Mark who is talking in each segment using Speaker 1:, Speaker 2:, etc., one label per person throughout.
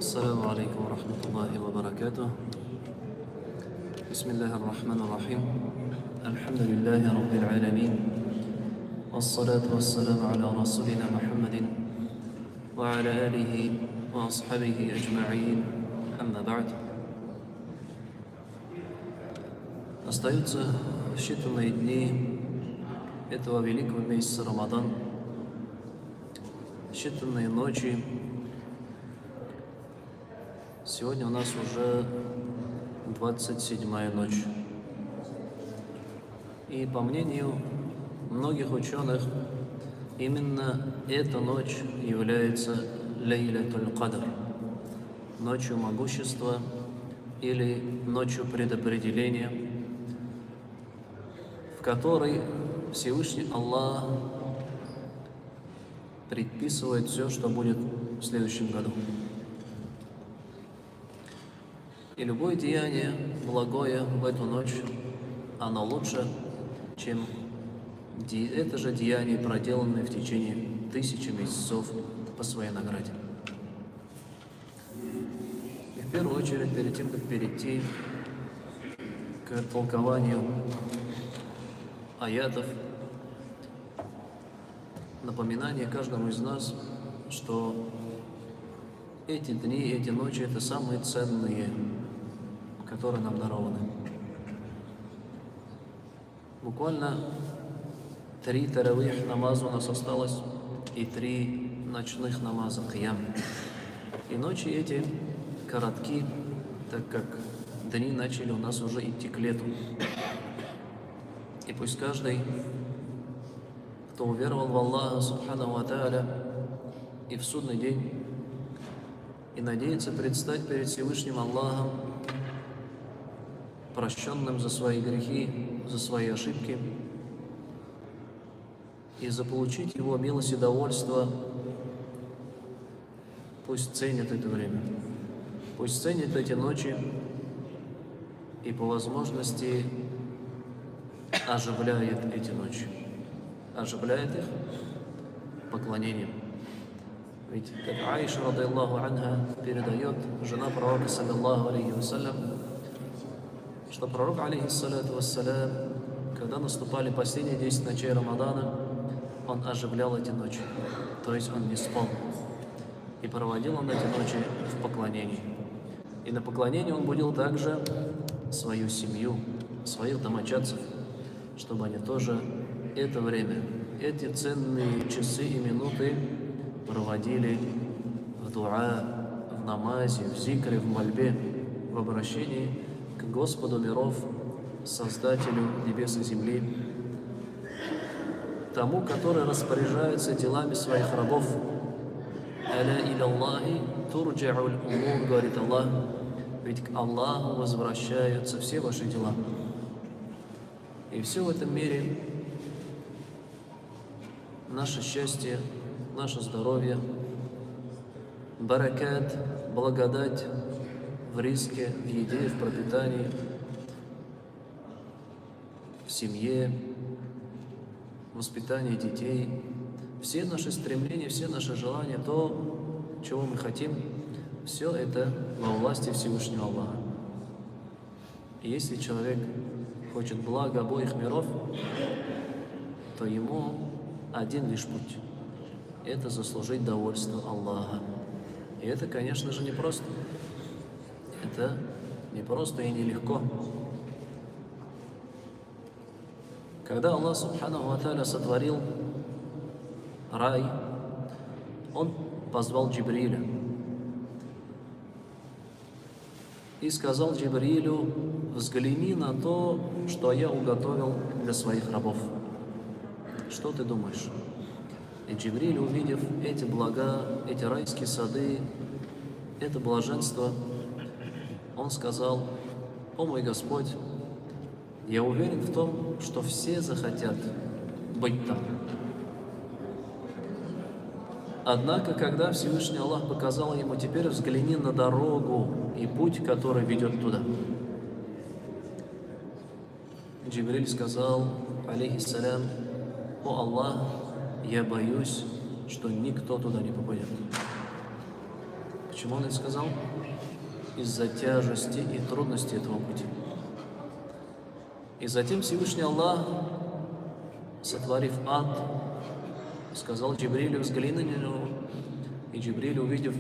Speaker 1: السلام عليكم ورحمة الله وبركاته. بسم الله الرحمن الرحيم. الحمد لله رب العالمين، والصلاة والسلام على رسولنا محمد وعلى آله وأصحابه أجمعين. أما بعد. Остаются считанные дни этого великого месяца Рамадан, считанные ночи. Сегодня у нас уже 27-я ночь. И по мнению многих ученых, именно эта ночь является Лейлатуль Кадр, ночью могущества или ночью предопределения, в которой Всевышний Аллах предписывает все, что будет в следующем году. И любое деяние благое в эту ночь, оно лучше, чем это же деяние, проделанное в течение 1000 месяцев по своей награде. И в первую очередь, перед тем, как перейти к толкованию аятов, напоминание каждому из нас, что эти дни, эти ночи — это самые ценные, которые нам дарованы. Буквально 3 таравих намаза у нас осталось и 3 ночных намаза киям. И ночи эти коротки, так как дни начали у нас уже идти к лету. И пусть каждый, кто уверовал в Аллаха Субханаху ва Тааля и в судный день, и надеется предстать перед Всевышним Аллахом прощенным за свои грехи, за свои ошибки, и заполучить Его милость и довольство, пусть ценит это время, пусть ценит эти ночи и по возможности оживляет эти ночи, оживляет их поклонением. Ведь как Аиша, рады Аллаху анха, передает, жена пророка, саллаллаху алейхи вассалям, что пророк, алейхиссалату вассалям, когда наступали последние 10 ночей Рамадана, он оживлял эти ночи, то есть он не спал. И проводил он эти ночи в поклонении. И на поклонении он будил также свою семью, своих домочадцев, чтобы они тоже это время, эти ценные часы и минуты проводили в дуа, в намазе, в зикре, в мольбе, в обращении к Господу миров, Создателю небес и земли, тому, который распоряжается делами своих рабов. «Аля иля Аллахи турджа'уль умур», говорит Аллах, ведь к Аллаху возвращаются все ваши дела. И все в этом мире, наше счастье, наше здоровье, баракат, благодать в риске, в еде, в пропитании, в семье, воспитании детей, все наши стремления, все наши желания, то, чего мы хотим, все это во власти Всевышнего Аллаха. И если человек хочет блага обоих миров, то ему один лишь путь — это заслужить довольство Аллаха. И это, конечно же, непросто. Это непросто и нелегко. Когда Аллах Субханаху ва Тааля сотворил рай, Он позвал Джибриля и сказал Джибрилю: взгляни на то, что я уготовил для своих рабов. Что ты думаешь? И Джибриль, увидев эти блага, эти райские сады, это блаженство, он сказал: о мой Господь, я уверен в том, что все захотят быть там. Однако, когда Всевышний Аллах показал ему: теперь взгляни на дорогу и путь, который ведет туда, Джибриль сказал, алейхиссалям: о Аллах, я боюсь, что никто туда не попадет. Почему он это сказал? Из-за тяжести и трудности этого пути. И затем Всевышний Аллах, сотворив ад, сказал Джибрилю: взгляни на него. И Джибриль, увидев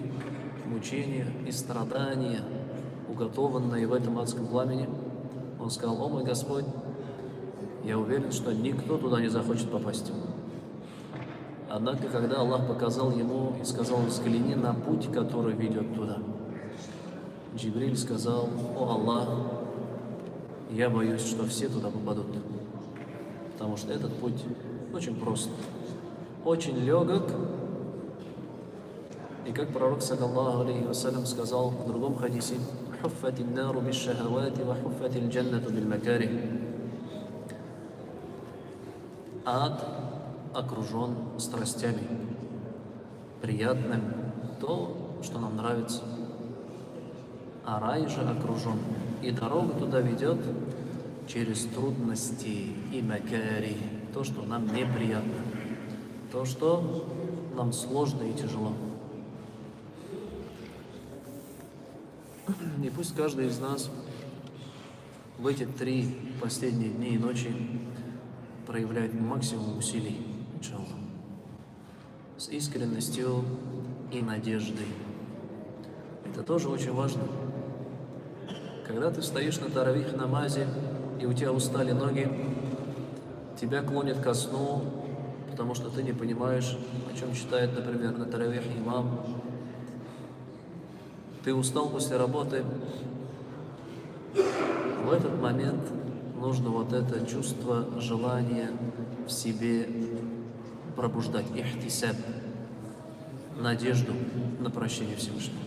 Speaker 1: мучения и страдания, уготованные в этом адском пламени, он сказал: о мой Господь, я уверен, что никто туда не захочет попасть. Однако, когда Аллах показал ему и сказал: взгляни на путь, который ведет туда, Джибриль сказал: о Аллах, я боюсь, что все туда попадут, потому что этот путь очень прост, очень легок. И как пророк, саллаллаху алейхи вассалям, сказал в другом хадисе: «Хуффатин нару бишшахавати ва хуффатил джаннату биль-макарих». Ад окружен страстями, приятным, то, что нам нравится, а рай же окружен, и дорога туда ведет через трудности и макари, то, что нам неприятно, то, что нам сложно и тяжело. И пусть каждый из нас в эти 3 последние дни и ночи проявляет максимум усилий, иншаллах, с искренностью и надеждой. Это тоже очень важно. Когда ты стоишь на таравих намазе, и у тебя устали ноги, тебя клонит ко сну, потому что ты не понимаешь, о чем читает, например, на таравих имам. Ты устал после работы. В этот момент нужно вот это чувство, желание в себе пробуждать, ихтисаб, надежду на прощение Всевышнего.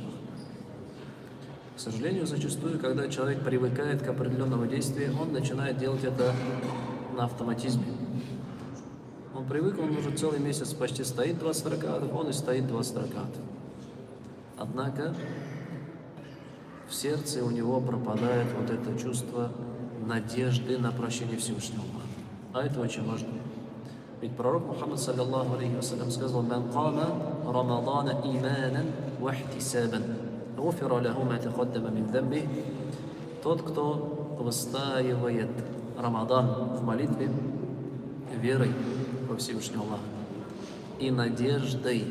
Speaker 1: К сожалению, зачастую, когда человек привыкает к определенному действию, он начинает делать это на автоматизме. Он привык, он уже целый месяц почти стоит 20 ракатов, он и стоит 20 ракатов. Однако в сердце у него пропадает вот это чувство надежды на прощение Всевышнего. А это очень важно. Ведь пророк Мухаммад, саллаллаху алейхи вассалям, сказал: «Ман кама Рамадана иманан ва ихтисабан, гуфира лаху ма тақаддама мин дамби». Тот, кто выстаивает Рамадан в молитве верой во Всевышнего Аллаха и надеждой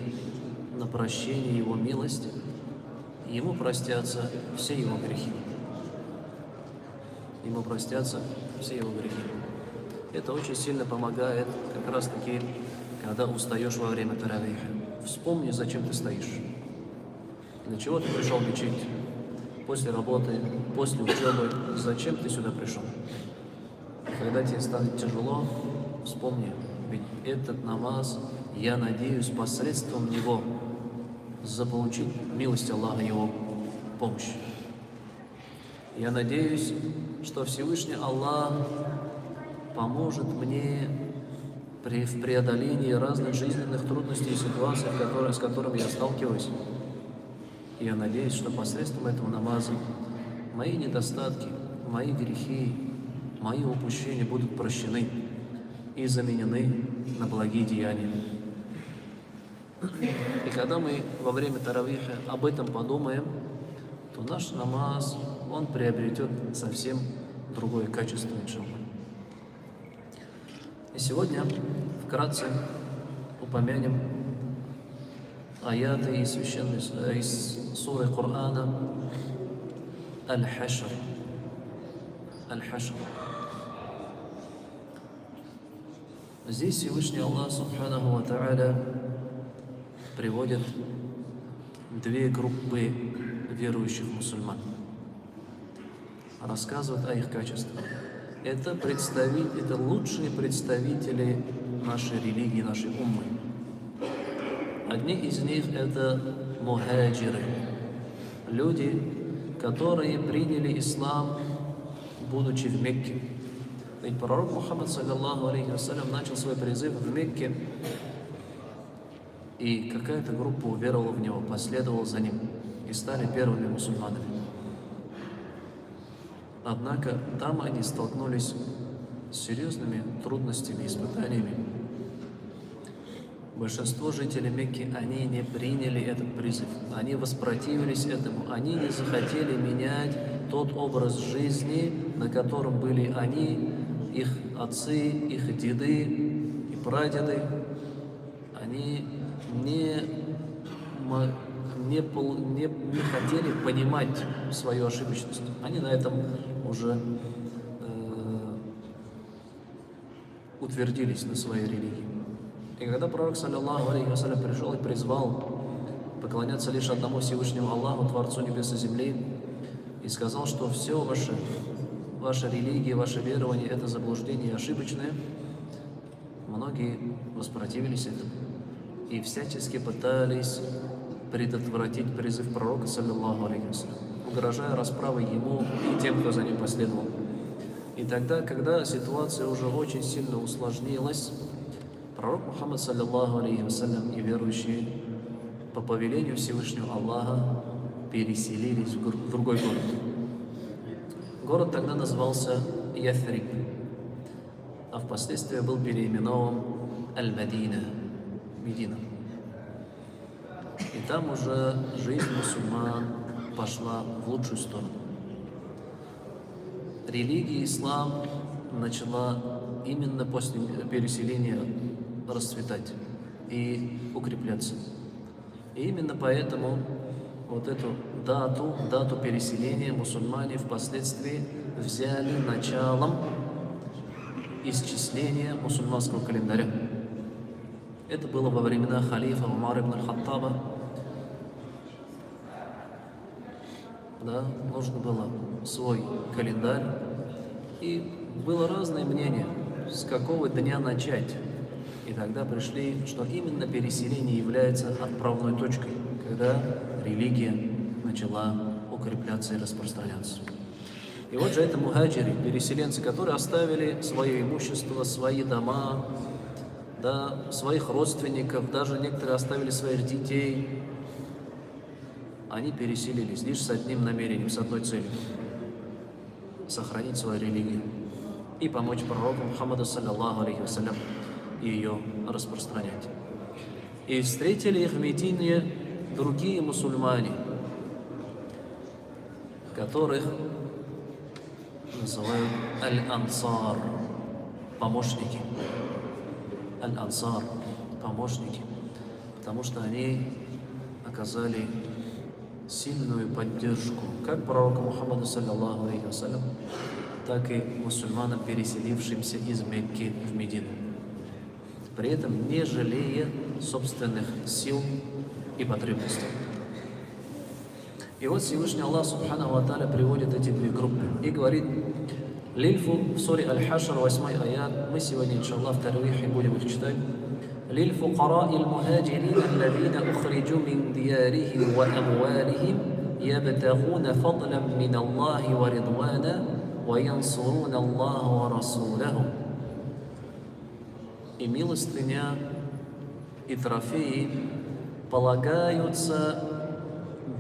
Speaker 1: на прощение Его милости, ему простятся все его грехи. Ему простятся все его грехи. Это очень сильно помогает как раз таки, когда устаешь во время таравиха. Вспомни, зачем ты стоишь. Для чего ты пришел в мечеть? После работы, после учебы. Зачем ты сюда пришел? Когда тебе станет тяжело, вспомни. Ведь этот намаз, я надеюсь, посредством него заполучить милость Аллаха, Его помощь. Я надеюсь, что Всевышний Аллах поможет мне в преодолении разных жизненных трудностей и ситуаций, с которыми я сталкиваюсь. И я надеюсь, что посредством этого намаза мои недостатки, мои грехи, мои упущения будут прощены и заменены на благие деяния. И когда мы во время таравиха об этом подумаем, то наш намаз, он приобретет совсем другое качество, иншаллах. И сегодня вкратце упомянем аяты из суры Корана Аль-Хашр. Аль-Хашр. Здесь Всевышний Аллах Субханаху ва Тааля приводит 2 группы верующих мусульман, рассказывает о их качествах. Это лучшие представители нашей религии, нашей уммы. Одни из них это мухаджиры, люди, которые приняли ислам, будучи в Мекке. Ведь пророк Мухаммад, саллаллаху алейхи вассалям, начал свой призыв в Мекке, и какая-то группа уверовала в него, последовала за ним и стали первыми мусульманами. Однако там они столкнулись с серьезными трудностями, испытаниями. большинство жителей Мекки, они не приняли этот призыв, они воспротивились этому, они не захотели менять тот образ жизни, на котором были они, их отцы, их деды и прадеды. Они не хотели понимать свою ошибочность. Они на этом уже утвердились на своей религии. И когда пророк, саллаллаху алейхи вассалям, пришел и призвал поклоняться лишь одному Всевышнему Аллаху, Творцу небес и земли, и сказал, что все ваша религия, ваше верование – это заблуждение ошибочное, многие воспротивились этому и всячески пытались предотвратить призыв пророка, саллаллаху алейхи вассалям, угрожая расправой ему и тем, кто за ним последовал. И тогда, когда ситуация уже очень сильно усложнилась, пророк Мухаммад, саллаллаху алейхи вассалям, и верующие по повелению Всевышнего Аллаха переселились в другой город. Город тогда назывался Яфриб, а впоследствии был переименован Аль-Мадина, Медина. И там уже жизнь мусульман пошла в лучшую сторону. Религия ислам начала именно после переселения расцветать и укрепляться. И именно поэтому вот эту дату переселения мусульмане впоследствии взяли началом исчисления мусульманского календаря. Это было во времена халифа Умар ибн аль-Хаттаба. Да, нужно было свой календарь, и было разное мнение, с какого дня начать. И тогда пришли, что именно переселение является отправной точкой, когда религия начала укрепляться и распространяться. И вот же это мухаджири, переселенцы, которые оставили свое имущество, свои дома, да, своих родственников, даже некоторые оставили своих детей. Они переселились лишь с одним намерением, с одной целью – сохранить свою религию и помочь пророку Мухаммаду, саллаллаху алейхи вассалям, ее распространять. И встретили их в Медине другие мусульмане, которых называют аль-ансар, помощники. Аль-ансар, помощники, потому что они оказали сильную поддержку как пророку Мухаммаду, саллаллаху алейхи вассалям, так и мусульманам, переселившимся из Мекки в Медину, при этом не жалея собственных сил и потребностей. И вот Всевышний Аллах Субханаху ва Тааля приводит эти две группы и говорит: Лильфу в суре Аль-Хашр, 8 аят, мы сегодня, иншаллах, в Тарвихе будем их читать. للفقراء المهاجرين الذين أخرجوا من ديارهم وأموالهم يبتغون فضلا من الله ورضوانا وينصرون الله ورسوله. И милостыня, и трофеи полагаются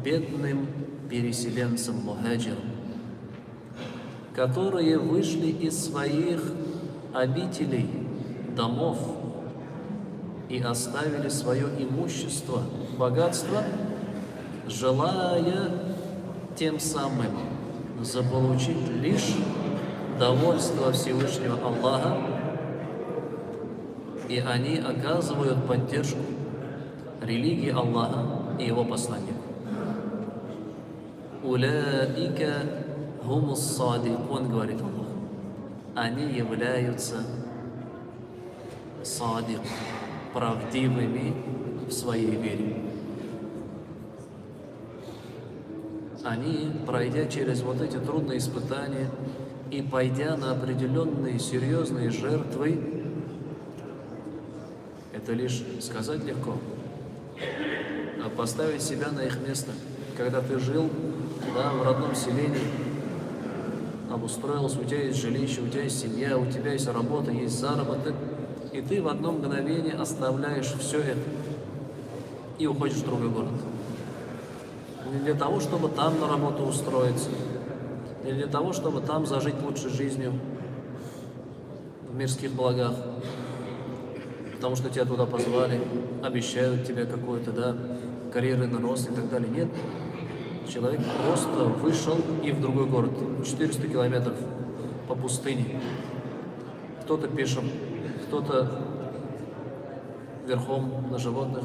Speaker 1: бедным переселенцам мухаджирам, которые вышли из своих обителей, домов, и оставили свое имущество, богатство, желая тем самым заполучить лишь довольство Всевышнего Аллаха, и они оказывают поддержку религии Аллаха и Его посланнику. Уляика хумус садикун, говорит Аллах. Они являются садик, правдивыми в своей вере. Они, пройдя через вот эти трудные испытания и пойдя на определенные серьезные жертвы, это лишь сказать легко, а поставить себя на их место, когда ты жил, да, в родном селении, обустроился, у тебя есть жилище, у тебя есть семья, у тебя есть работа, есть заработок, и ты в одно мгновение оставляешь все это и уходишь в другой город. Не для того, чтобы там на работу устроиться, не для того, чтобы там зажить лучшей жизнью в мирских благах, потому что тебя туда позвали, обещают тебе какой-то, да, карьерный рост и так далее. Нет. Человек просто вышел и в другой город, 400 километров по пустыне. Кто-то пешим, кто-то верхом на животных.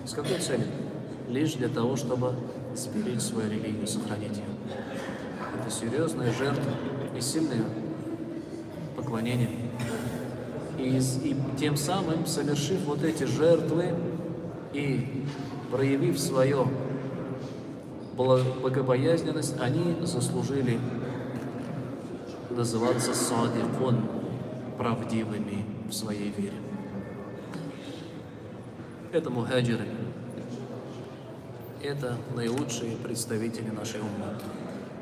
Speaker 1: С какой целью? Лишь для того, чтобы сберечь свою религию, сохранить ее. Это серьезная жертва и сильное поклонение. И тем самым, совершив вот эти жертвы и проявив свое богобоязненность, они заслужили называться садикун, правдивыми в своей вере. Это мухаджиры. Это наилучшие представители нашей уммы.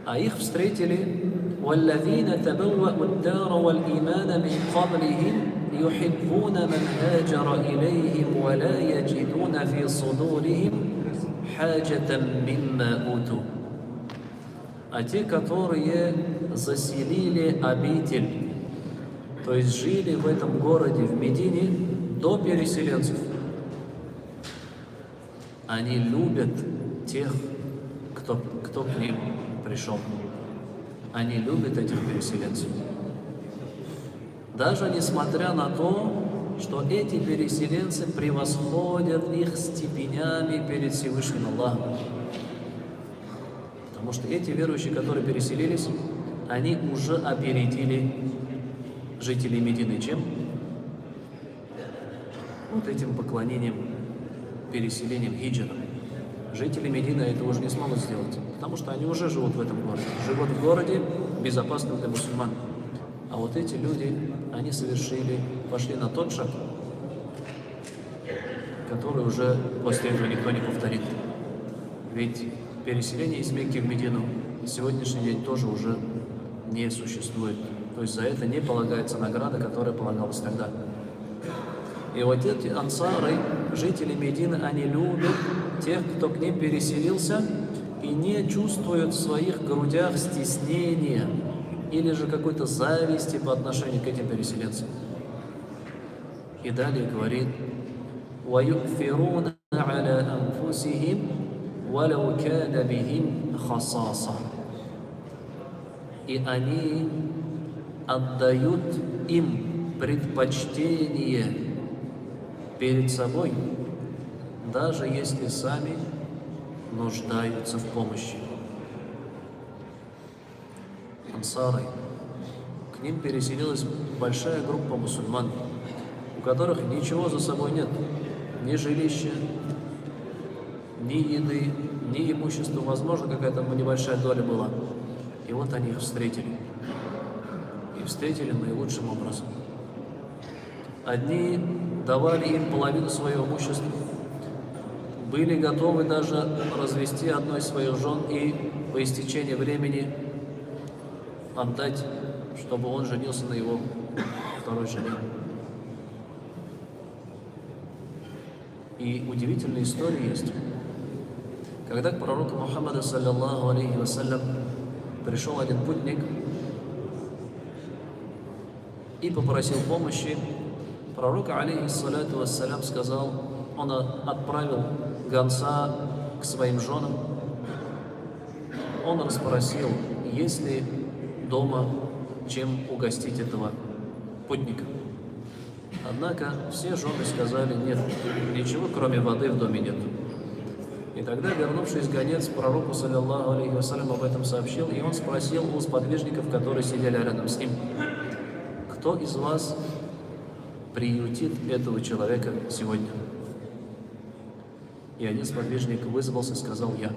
Speaker 1: А их встретили وَالَّذِينَ تَبَوَّأُوا الدَّارَ وَالْإِيمَانَ مِنْ قَبْلِهِمْ يُحِبُّونَ مَنْ هَاجَرَ إِلَيْهِمْ وَلَا يَجِدُونَ فِي صُدُورِهِمْ حَاجَةً مِمَّا أُوتُوا. А те, которые заселили обитель, то есть жили в этом городе, в Медине, до переселенцев, они любят тех, кто к ним пришел. Они любят этих переселенцев. Даже несмотря на то, что эти переселенцы превосходят их степенями перед Всевышним Аллахом. Потому что эти верующие, которые переселились, они уже опередили жителей Медины. Чем? Вот этим поклонением, переселением, хиджром. Жители Медины это уже не смогут сделать, потому что они уже живут в этом городе. Живут в городе, безопасном для мусульман. А вот эти люди, они пошли на тот шаг, который уже после этого никто не повторит. Ведь переселение из Мекки в Медину на сегодняшний день тоже уже не существует. То есть за это не полагается награда, которая полагалась тогда. И вот эти ансары, жители Медины, они любят тех, кто к ним переселился, и не чувствуют в своих грудях стеснения или же какой-то зависти по отношению к этим переселенцам. И далее говорит: وَيُؤْثِرُونَ عَلَىٰ أَنفُسِهِمْ وَلَوْ كَانَ بِهِمْ خَصَاصَةٌ. И они отдают им предпочтение перед собой, даже если сами нуждаются в помощи. Ансары. К ним переселилась большая группа мусульман, у которых ничего за собой нет. Ни жилища, ни еды, ни имущества. Возможно, какая-то небольшая доля была. И вот они их встретили. И встретили наилучшим образом. Одни давали им половину своего имущества, были готовы даже развести одну из своих жен и по истечении времени отдать, чтобы он женился на его второй жене. И удивительная история есть. Когда к пророку Мухаммаду саллаллаху алейхи вассалям пришел один путник и попросил помощи, пророк алейхиссалату вассалям сказал, он отправил гонца к своим женам, он расспросил, есть ли дома чем угостить этого путника. Однако все жены сказали, нет, ничего кроме воды в доме нет. И тогда, вернувшись гонец, пророку саллаллаху алейхи вассалям об этом сообщил, и он спросил у сподвижников, которые сидели рядом с ним: кто из вас приютит этого человека сегодня? И один сподвижник вызвался и сказал: я.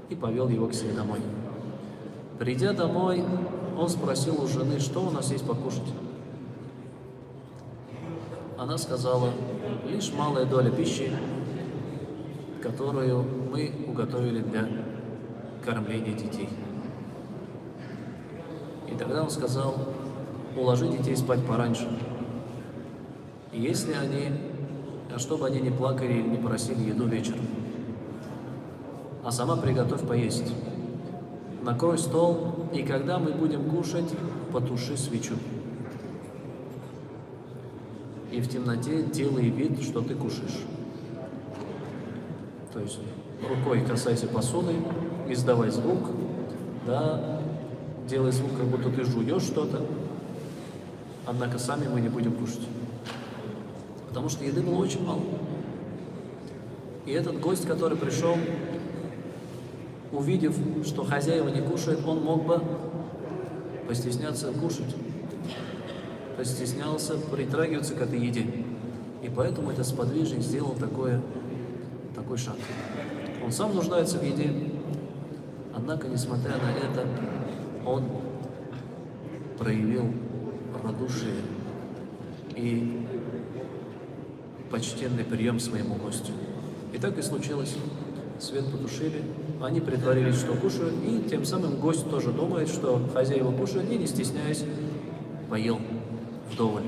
Speaker 1: И повел его к себе домой. Придя домой, он спросил у жены, что у нас есть покушать. Она сказала: лишь малая доля пищи, которую мы уготовили для кормления детей. И тогда он сказал: уложи детей спать пораньше. И если чтобы они не плакали или не просили еду вечером, а сама приготовь поесть. Накрой стол, и когда мы будем кушать, потуши свечу. и в темноте делай вид, что ты кушаешь. То есть рукой касайся посуды, издавай звук, да, делай звук, как будто ты жуешь что-то, однако сами мы не будем кушать. Потому что еды было очень мало. И этот гость, который пришел, увидев, что хозяева не кушают, он мог бы постесняться кушать, постеснялся притрагиваться к этой еде. И поэтому этот сподвижник сделал такой шаг. Он сам нуждается в еде, однако, несмотря на это, он проявил радушие и почтенный прием своему гостю. И так и случилось. Свет потушили, они притворились, что кушают, и тем самым гость тоже думает, что хозяева кушают, и, не стесняясь, поел вдоволь.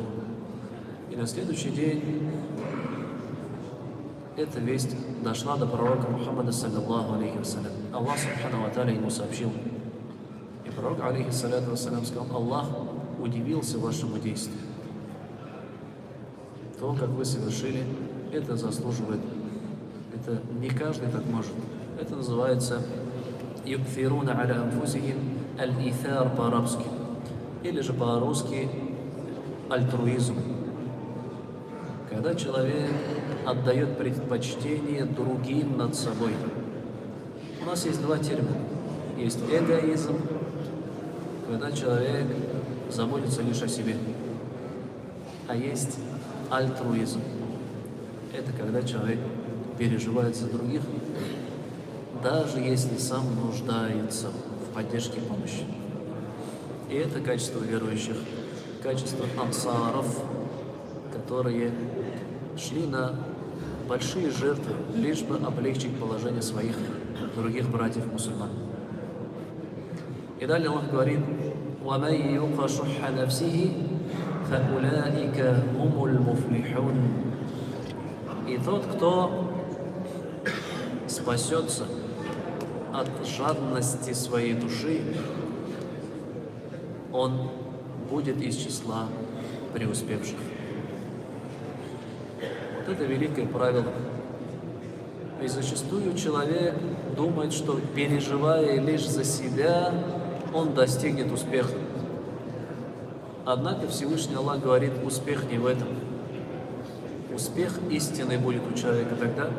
Speaker 1: И на следующий день эта весть дошла до пророка Мухаммада, саллаллаху алейхи вассалям. Аллах, субхану ва тааля, ему сообщил. И пророк, алейхиссаляту вассалям, сказал: Аллах удивился вашему действию. То, как вы совершили, это заслуживает. Это не каждый так может. Это называется юкфируна аля анфусихим аль-ithар по-арабски. Или же по-русски альтруизм. Когда человек отдает предпочтение другим над собой. У нас есть два термина. Есть эгоизм, когда человек заботится лишь о себе. А есть альтруизм. Это когда человек переживает за других, даже если сам нуждается в поддержке и помощи. И это качество верующих, качество ансаров, которые шли на большие жертвы, лишь бы облегчить положение своих других братьев-мусульман. И далее Аллах говорит: وَمَنْ يُوقَ شُحَّ نَفْسِهِ فَأُولَٰئِكَ هُمُ الْمُفْلِحُونَ. И тот, кто спасется от жадности своей души, он будет из числа преуспевших. Вот это великое правило. И зачастую человек думает, что, переживая лишь за себя, он достигнет успеха. Однако Всевышний Аллах говорит: успех не в этом. Успех истинный будет у человека тогда,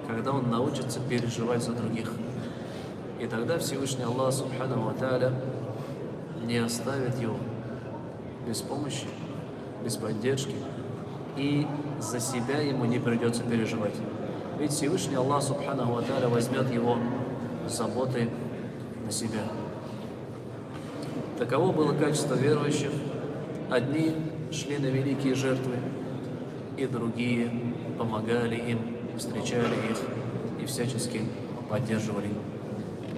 Speaker 1: когда он научится переживать за других. И тогда Всевышний Аллах, субхану ва тааля, не оставит его без помощи, без поддержки, и за себя ему не придется переживать. Ведь Всевышний Аллах, субхану ва тааля, возьмет его заботы на себя. Таково было качество верующих. Одни шли на великие жертвы, и другие помогали им, встречали их и всячески поддерживали.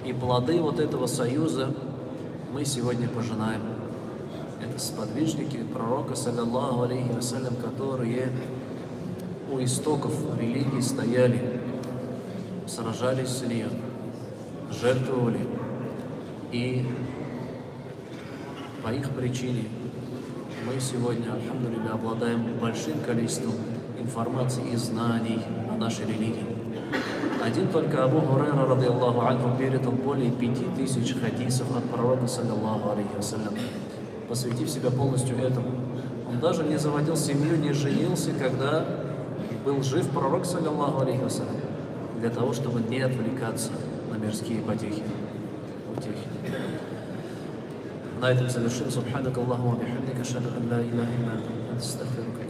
Speaker 1: И плоды вот этого союза мы сегодня пожинаем. Это сподвижники пророка, саллаллаху алейхи вассалям, которые у истоков религии стояли, сражались с ней, жертвовали. И по их причине мы сегодня, альхамдулилля, обладаем большим количеством информации и знаний о нашей религии. Один только Абу Хурайра, радийаллаху анху, передал более 5000 хадисов от пророка, саллаллаху алейхи вассалям, посвятив себя полностью этому. Он даже не заводил семью, не женился, когда был жив пророк, саллаллаху алейхи вассалям, для того, чтобы не отвлекаться на мирские утехи. На этом завершим. Субханак Аллаху ва бихамдика, ашхаду ан ла илаха илля анта, астагфирука.